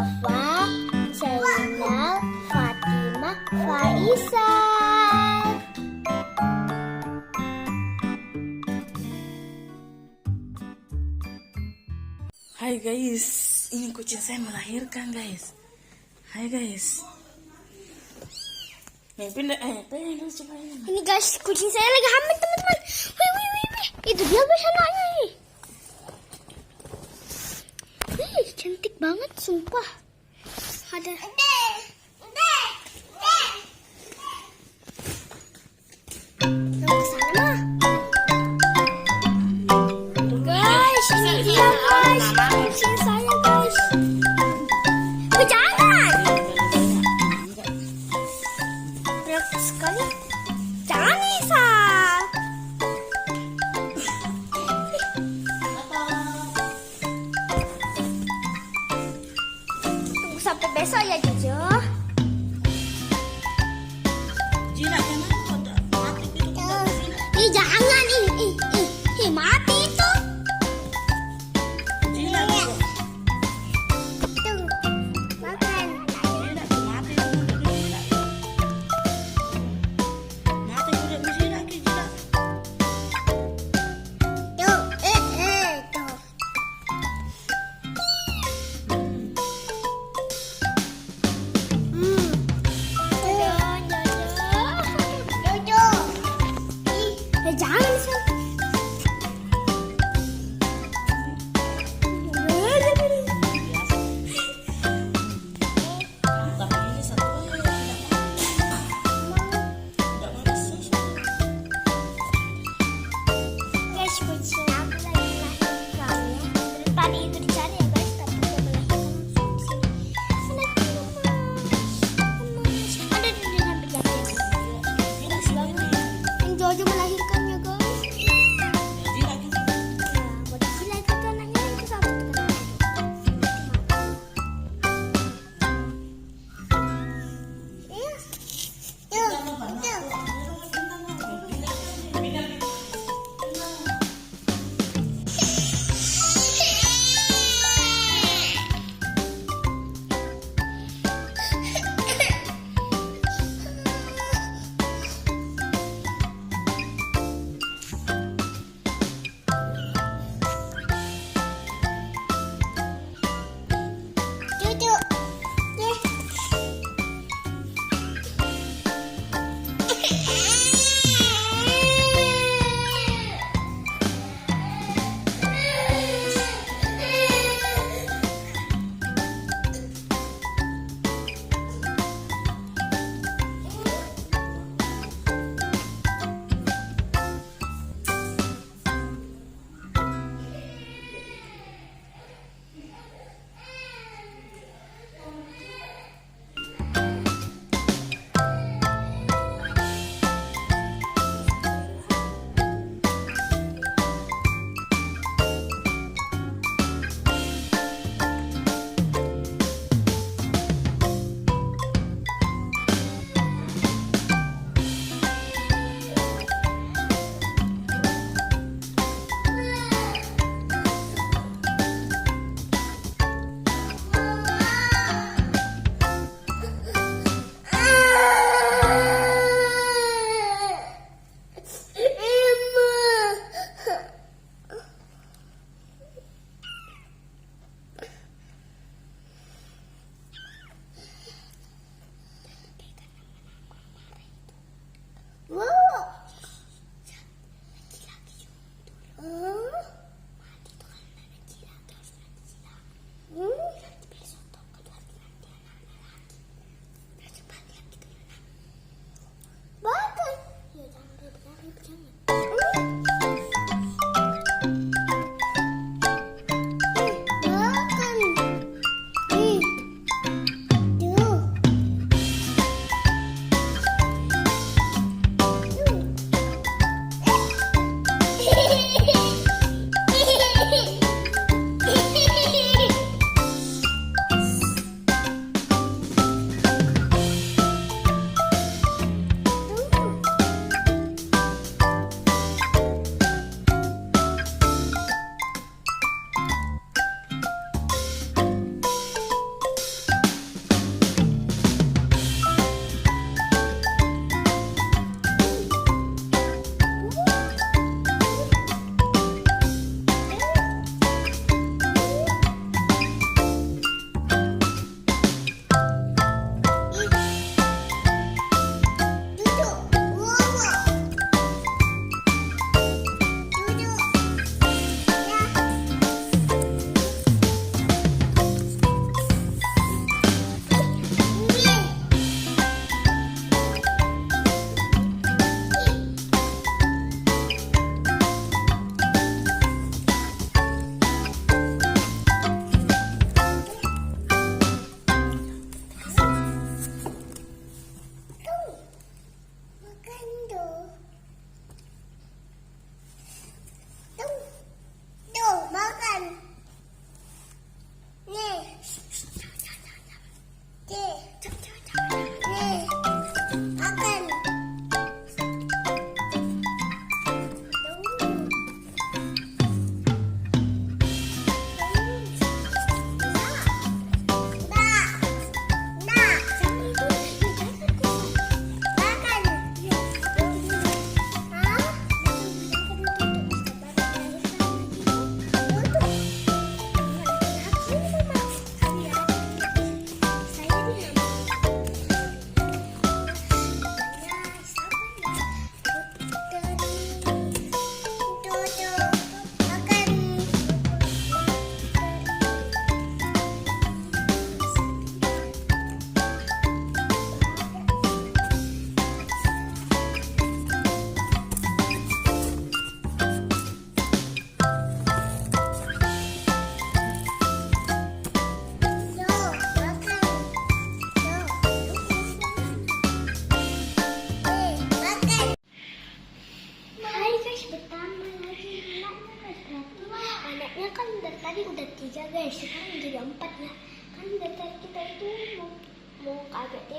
Safa, Zainal, Fatimah, Faisal. Hai guys, ini kucing saya melahirkan guys. Hai guys. Nih pindah, pindah coba ini. Ini guys, kucing saya lagi hamil teman-teman. Wih, wih, wih, wih. Itu dia guys anaknya nih. Cantik banget, sumpah. Ada. Mau kesana mah. Guys, ini dia guys. Kucing saya guys. Oh, jangan. Berat sekali. Jangan Nisa. Tunggu sampai besok ya Jojo. Jinak yang mana? Mati gitu. Ih jangan mati itu. Jinak gitu. Tuh makan. Jinak mati itu. Mati udah mesti lagi jinak. Tuh tuh.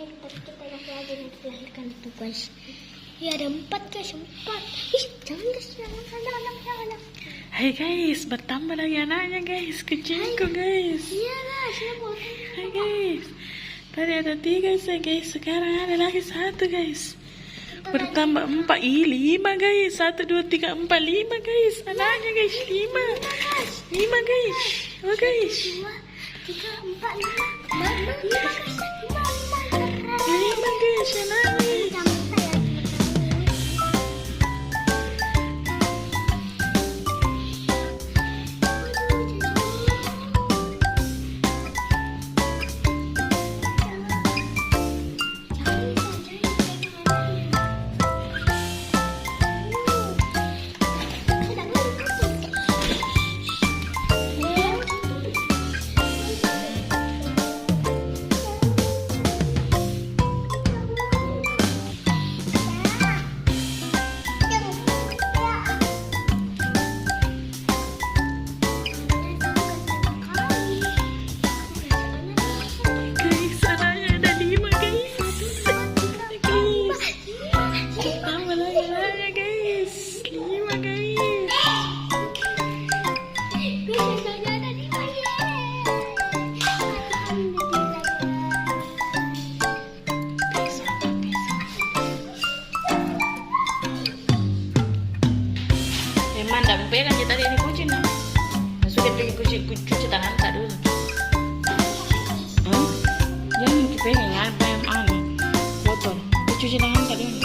tapi kita lihat aja nanti dilahirkan itu guys. Ya ada 4 guys, 4. Ih, jangan guys, jangan. Hai guys, bertambah lagi anaknya guys, kucingku guys. Iya lah, sini boleh. Hai guys, tadi ada 3 sih guys, sekarang ada lagi 1 guys. Bertambah 4, 5 guys, 1, 2, 3, 4, 5 guys, anaknya guys, 5 guys, oh guys, 2, 3, 4, 5 guys, 5 guys, anaknya. Manda pegang kita ini kucing nah. Sudah pergi cuci tangan tak dulu. Jangan dipegang apa yang kotor. Cuci tangan tak dulu.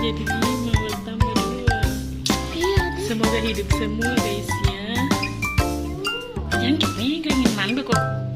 jadi 5, bertambah 2. Iya. Semoga hidup semua guys ya. Jangan kepegangin mandu kok.